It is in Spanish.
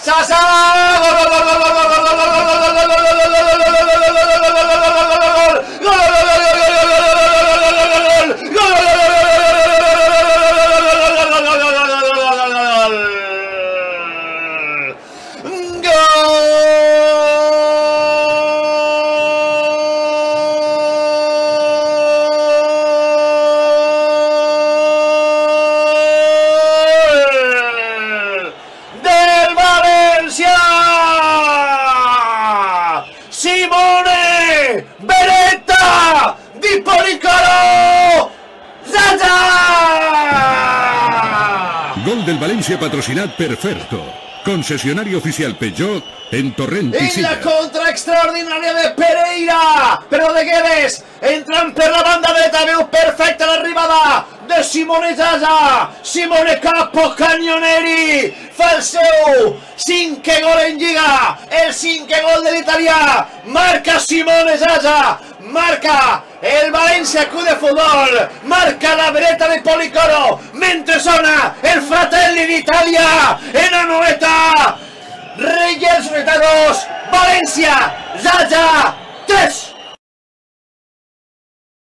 Zaza. Simone Beretta di Policoro Zaza! Gol del Valencia patrocinat per Ferto, concesionario oficial Peugeot en Torrent i En la Silla. contra extraordinària de Pereira, però de Guedes, entrant per la banda dreta, veu perfecta l'arribada de Simone Zaza. Simone Capo Cagnoneri fa el seu 5è gol en Lliga, el 5è gol de l'italià, marca Simone Zaza, marca el Valencia Club de Futbol, marca la Beretta di Policoro, mentre sona el Fratelli d'Italia en la noveta. Reyes 2, Valencia, Zaza 3.